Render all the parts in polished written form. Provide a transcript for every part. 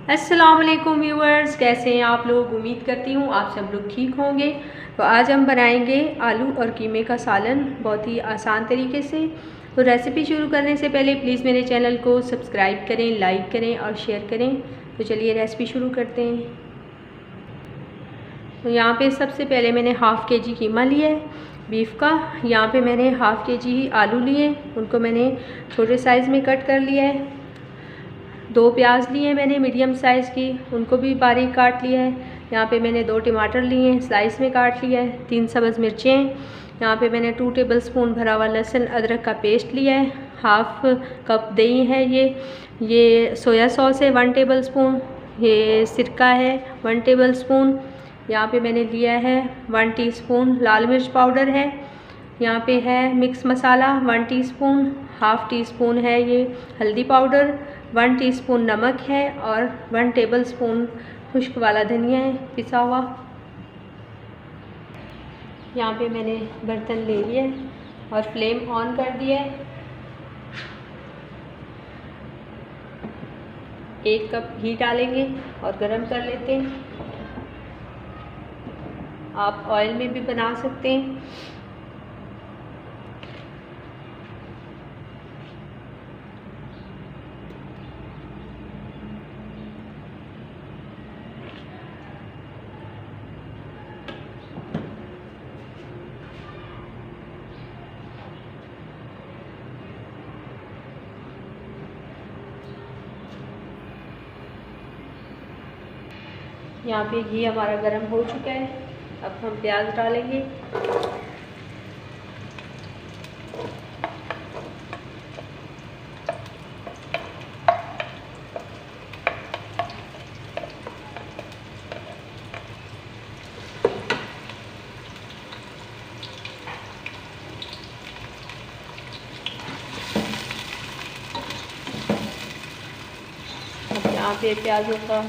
अस्सलाम वालेकुम व्यूअर्स, कैसे हैं आप लोग। उम्मीद करती हूँ आप सब लोग ठीक होंगे। तो आज हम बनाएंगे आलू और कीमे का सालन बहुत ही आसान तरीके से। तो रेसिपी शुरू करने से पहले प्लीज़ मेरे चैनल को सब्सक्राइब करें, लाइक करें और शेयर करें। तो चलिए रेसिपी शुरू करते हैं। तो यहाँ पे सबसे पहले मैंने हाफ़ के जी कीमा लिया है बीफ का। यहाँ पे मैंने हाफ़ के जी आलू लिए, उनको मैंने छोटे साइज़ में कट कर लिया है। 2 प्याज लिए हैं मैंने मीडियम साइज़ की, उनको भी बारीक काट लिया है। यहाँ पे मैंने 2 टमाटर लिए हैं, स्लाइस में काट लिया है। 3 सब्ज़ मिर्चें हैं। यहाँ पे मैंने 2 टेबलस्पून भरा हुआ लहसुन अदरक का पेस्ट लिया है। हाफ़ कप दही है। ये सोया सॉस है 1 टेबलस्पून। ये सिरका है 1 टेबलस्पून। यहाँ पे मैंने लिया है 1 टीस्पून लाल मिर्च पाउडर है। यहाँ पे है मिक्स मसाला 1 टीस्पून। हाफ़ टी स्पून है ये हल्दी पाउडर, 1 टीस्पून नमक है और 1 टेबलस्पून खुश्क वाला धनिया है पिसा हुआ। यहाँ पे मैंने बर्तन ले लिया है और फ्लेम ऑन कर दिया है। 1 कप घी डालेंगे और गरम कर लेते हैं। आप ऑयल में भी बना सकते हैं। यहाँ पे घी हमारा गर्म हो चुका है। अब हम प्याज डालेंगे। अब यहाँ पे प्याज़ों का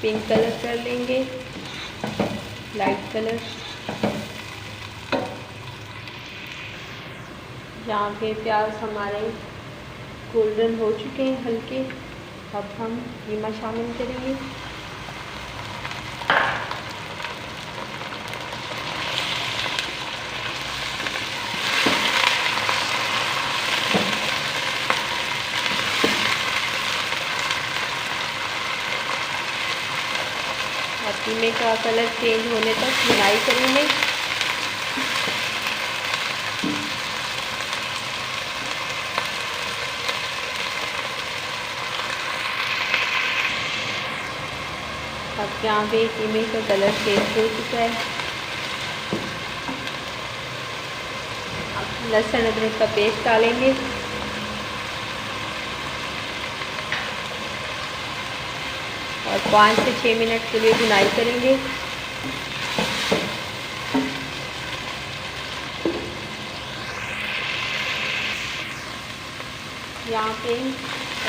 पिंक कलर कर लेंगे, लाइट कलर। यहाँ पे प्याज हमारे गोल्डन हो चुके हैं हल्के। अब हम कीमा शामिल करेंगे। और कीमे का कलर चेंज होने तक भुनाई करेंगे। अब यहाँ पे कीमे का कलर चेंज हो चुका है। अब लहसुन अदरक का पेस्ट डालेंगे और 5 से 6 मिनट के लिए भुनाई करेंगे। यहाँ पे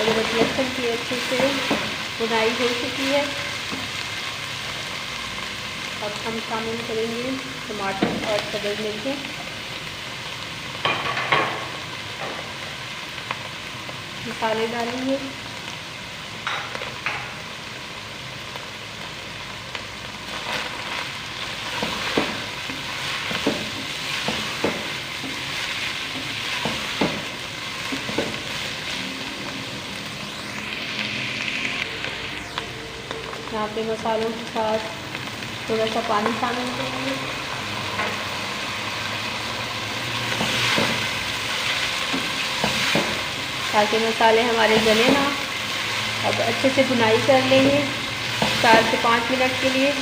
अदरक लहसुन की अच्छे से भुनाई हो चुकी है। अब हम शामिल करेंगे टमाटर और सब्ज़ मिर्चें। मसाले डालेंगे। यहाँ पे मसालों के साथ थोड़ा सा पानी शामिल करेंगे। ताकि मसाले हमारे जले ना। अब अच्छे से भुनाई कर लेंगे 4 से 5 मिनट के लिए।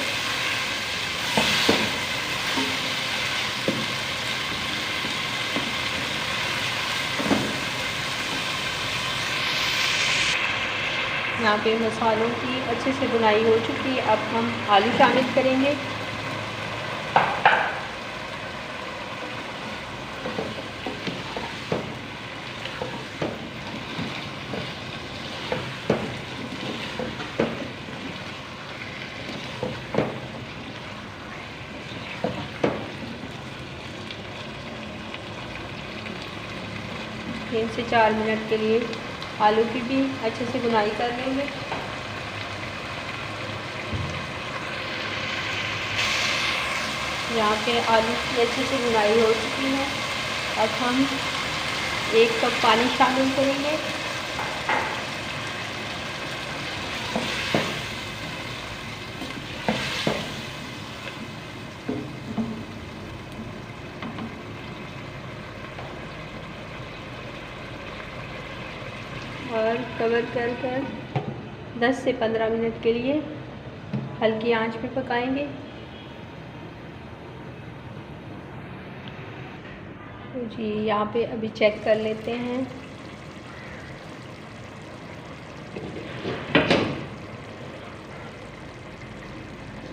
यहाँ पे मसालों की अच्छे से भुनाई हो चुकी है। अब हम आलू शामिल करेंगे। तीन से 4 मिनट के लिए आलू की भी अच्छे से भुनाई कर लेंगे। यहाँ पे आलू की अच्छे से भुनाई हो चुकी है। अब हम 1 कप पानी शामिल करेंगे। और कवर कर 10 से 15 मिनट के लिए हल्की आंच पे पकाएंगे। तो जी यहाँ पे अभी चेक कर लेते हैं।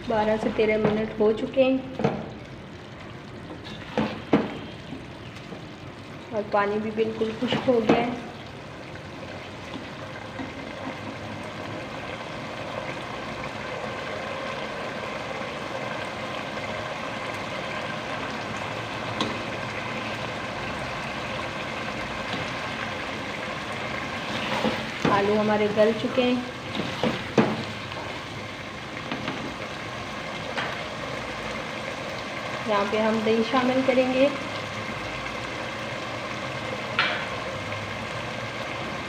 बारह से 13 मिनट हो चुके हैं और पानी भी बिल्कुल खुश्क हो गया है। आलू हमारे गल चुके हैं। यहाँ पे हम दही शामिल करेंगे।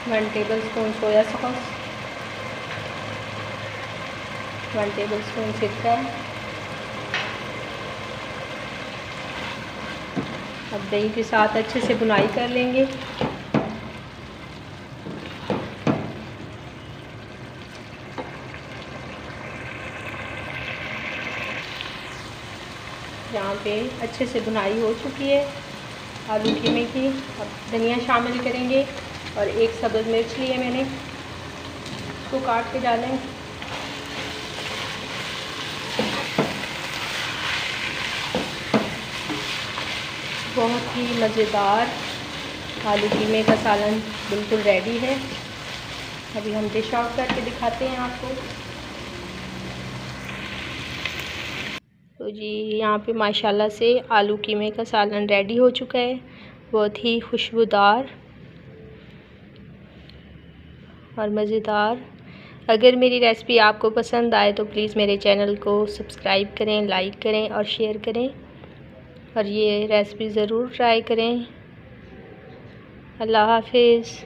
1 टेबलस्पून सोया सॉस, 1 टेबलस्पून सिरका। अब दही के साथ अच्छे से भुनाई कर लेंगे। यहाँ पे अच्छे से भुनाई हो चुकी है आलू कीमे की। अब धनिया शामिल करेंगे और 1 सब्ज़ मिर्च ली है मैंने, इसको काट के डालें। बहुत ही मज़ेदार आलू कीमे का सालन बिल्कुल रेडी है। अभी हम डिश आउट करके दिखाते हैं आपको। तो जी यहाँ पे माशाल्लाह से आलू कीमे का सालन रेडी हो चुका है, बहुत ही खुशबूदार और मज़ेदार। अगर मेरी रेसिपी आपको पसंद आए तो प्लीज़ मेरे चैनल को सब्सक्राइब करें, लाइक करें और शेयर करें और ये रेसिपी ज़रूर ट्राई करें। अल्लाह हाफिज़।